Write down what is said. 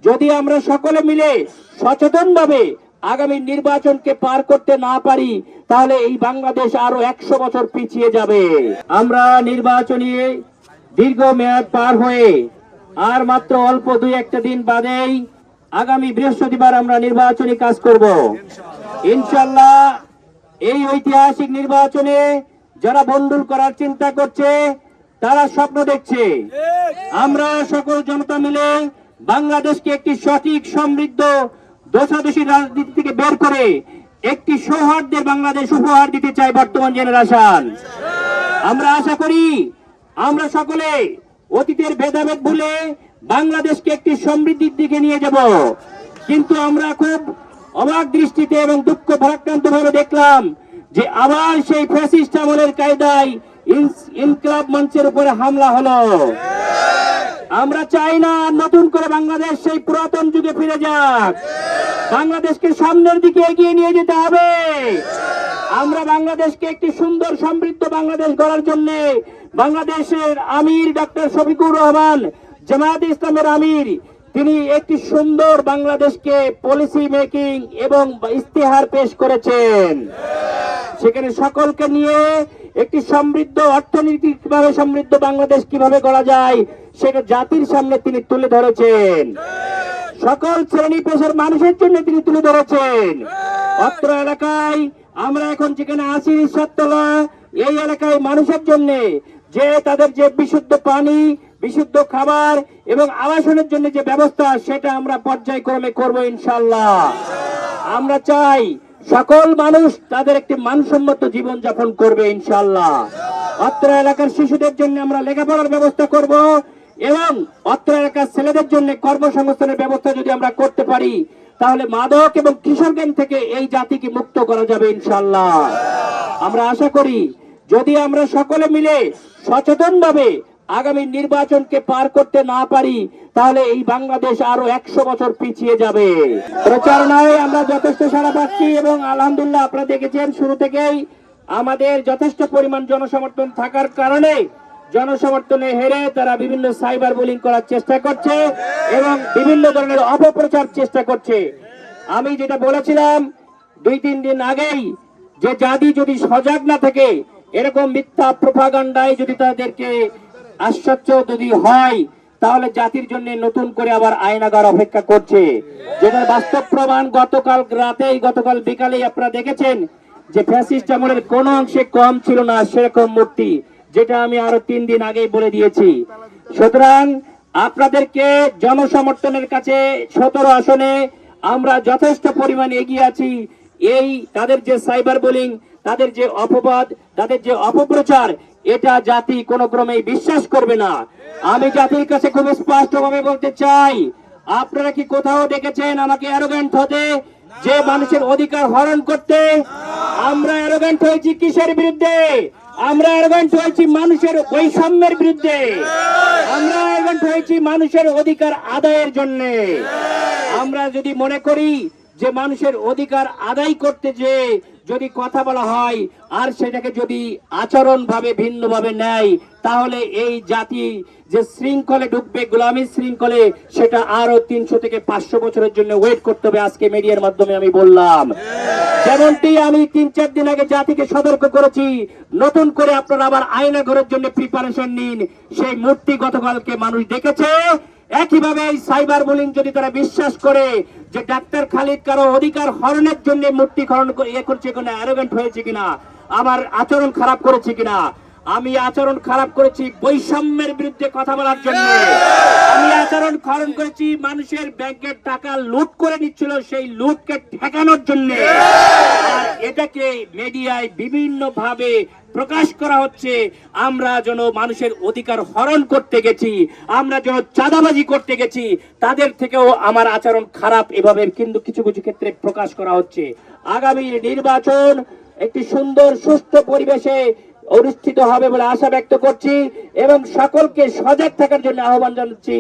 যদি আমরা সকলে মিলে সচেতনভাবে আগামী নির্বাচনকে পার করতে না পারি, তাহলে এই বাংলাদেশ আরো 100 বছর পিছিয়ে যাবে। আমরা নির্বাচনী দীর্ঘ মেয়াদ পার হয়ে আর মাত্র অল্প 2-1 দিন বাদেই আগামী বৃহস্পতিবার আমরা নির্বাচনী কাজ করব ইনশাআল্লাহ। এই ঐতিহাসিক নির্বাচনে যারা বন্ডুল করার চিন্তা করছে, তারা স্বপ্ন দেখছে। আমরা সকল জনতা মিলে বাংলাদেশকে একটি সঠিক, সমৃদ্ধ, দোষাদোষী রাজনীতি থেকে বের করে একটি সৌহার্দ্যের বাংলাদেশ উপহার দিতে চাই বর্তমান জেনারেশন। আমরা আশা করি আমরা সকলে অতীতের ভেদাভেদ ভুলে বাংলাদেশকে একটি সমৃদ্ধির দিকে নিয়ে যাব। কিন্তু আমরা খুব অবাক দৃষ্টিতে এবং দুঃখ ভারাক্রান্ত ভাবে দেখলাম যে আবার সেই ফ্যাসিস্ট আমলের কায়দায় ইনকিলাব মঞ্চের উপরে হামলা হলো। আমরা চাই না নতুন করে বাংলাদেশ সেই পুরাতন যুগে ফিরে যাক। বাংলাদেশকে সামনের দিকে এগিয়ে নিয়ে যেতে হবে। আমরা বাংলাদেশকে একটি সুন্দর, সমৃদ্ধ বাংলাদেশ গড়ার জন্য বাংলাদেশের আমির ডক্টর শফিকুর রহমান, জামায়াতে ইসলামের আমির, তিনি একটি সুন্দর বাংলাদেশকে পলিসি মেকিং এবং ইস্তেহার পেশ করেছেন। সেখানে সকলকে নিয়ে একটি সমৃদ্ধ, অর্থনৈতিকভাবে সমৃদ্ধ বাংলাদেশ কিভাবে গড়া যায় সেটা জাতির সামনে তিনি তুলে ধরেছেন। সকল শ্রেণী পেশার মানুষের জন্য তিনি তুলে ধরেছেন। অত্র এলাকায় আমরা এখন যেখানে আছি, ঈশ্বরতলা, এই এলাকায় মানুষের জন্য যে তাদের যে বিশুদ্ধ পানি, বিশুদ্ধ খাবার এবং আবাসনের জন্য যে ব্যবস্থা, সেটা আমরা পর্যায়ক্রমে করব ইনশাআল্লাহ। আমরা চাই সকল মানুষ তাদের একটি মানসম্মত জীবন যাপন করবে ইনশাআল্লাহ। অত্র এলাকার শিশুদের জন্য আমরা লেখাপড়ার ব্যবস্থা করব এবং অত্র এলাকার ছেলেদের জন্য কর্মসংস্থানের ব্যবস্থা যদি আমরা করতে পারি, তাহলে মাদক এবং কিশোর গ্যাং থেকে এই জাতিকে মুক্ত করা যাবে ইনশাআল্লাহ। আমরা আশা করি যদি আমরা সকলে মিলে সচেতনভাবে আগামী নির্বাচনকে পার করতে না পারি, তাহলে এই বাংলাদেশ আরো 100 বছর পিছিয়ে যাবে। প্রচারণায় আমরা যথেষ্ট সাড়া পাচ্ছি এবং আলহামদুলিল্লাহ আপনারা দেখেছেন শুরু থেকেই আমাদের যথেষ্ট পরিমাণ জনসমর্থন থাকার কারণে জনসমর্থনে হেরে তারা বিভিন্ন সাইবার বুলিং করার চেষ্টা করছে এবং বিভিন্ন ধরনের অপপ্রচার চেষ্টা করছে। আমি যেটা বলেছিলাম 2-3 দিন আগেই, যে জাতি যদি সজাগ না থাকে, এরকম মিথ্যা প্রোপাগান্ডায় যদি তাদেরকে আশ্চর্য যদি হয়, তাহলে জাতির জন্য নতুন করে আবার আয়নাগার অপেক্ষা করছে। যেটা বাস্তব প্রমাণ গতকাল বিকালেই আপনারা দেখেছেন যে ফ্যাসিস্ট আমলের কোন অংশে কম ছিল না সেরকম মূর্তি, যেটা আমি আরো 3 দিন আগেই বলে দিয়েছি। সুতরাং আপনাদেরকে জনসমর্থনের কাছে 17 আসনে আমরা যথেষ্ট পরিমাণ এগিয়ে আছি। এই তাদের যে সাইবার বুলিং, তাদের যে অপবাদ, তাদের যে অপপ্রচার, এটা জাতি কোন ক্রমেই বিশ্বাস করবে না। আমি জাতির কাছে খুব স্পষ্টভাবে বলতে চাই, আপনারা কি কোথাও দেখেছেন আমাকে অ্যারোগ্যান্ট হতে, যে মানুষের অধিকার হরণ করতে? আমরা অ্যারোগ্যান্ট হয়েছি কিসের বিরুদ্ধে? আমরা অ্যারোগ্যান্ট হয়েছি মানুষের বৈষম্যের বিরুদ্ধে। আমরা অ্যারোগ্যান্ট হয়েছি মানুষের অধিকার আদায়ের জন্য। আমরা যদি মনে করি যে মানুষের অধিকার আদায় করতে যে যদি কথা বলা হয় আর সেটাকে যদি আচরণ ভাবে ভিন্নভাবে নেয়, তাহলে এই জাতি যে শৃঙ্খলে ঢুকবে, গোলামীর শৃঙ্খলে, সেটা আরো 300 থেকে 500 বছরের জন্য ওয়েট করতে হবে। আজকে মিডিয়ার মাধ্যমে আমি বললাম, যেমনটি আমি 3-4 দিন আগে জাতিকে সতর্ক করেছি, নতুন করে আপনারা আবার আয়নাঘরের জন্য প্রিপারেশন নিন। সেই মূর্তি গতকালকে মানুষ দেখেছে। একইভাবে এই সাইবার বুলিং যদি তারা বিশ্বাস করে যে ডাক্তার খালিদ কারো অধিকার হরণের জন্য মূর্তি খনন করছে কিনা, অ্যারোগ্যান্ট হয়েছে কিনা, আমার আচরণ খারাপ করেছে কিনা, আমি আচরণ খারাপ করেছি বৈষম্যের বিরুদ্ধে কথা বলার জন্য। আমি আচরণ খনন করেছি মানুষের ব্যাংকের টাকা লুট করে নিচ্ছিল, সেই লুটকে ঠেকানোর জন্য। আর এটাকে মিডিয়ায় বিভিন্ন ভাবে প্রকাশ করা হচ্ছে আমরা যেন মানুষের অধিকার হরণ করতে গেছি, আমরা যেন চাঁদাবাজি করতে গেছি, তাদের থেকেও আমার আচরণ খারাপ, এভাবে কিন্তু কিছু কিছু ক্ষেত্রে প্রকাশ করা হচ্ছে। আগামী নির্বাচন একটি সুন্দর সুষ্ঠু পরিবেশে অনুষ্ঠিত হবে বলে আশা ব্যক্ত করছি এবং সকলকে সজাগ থাকার জন্য আহ্বান জানাচ্ছি।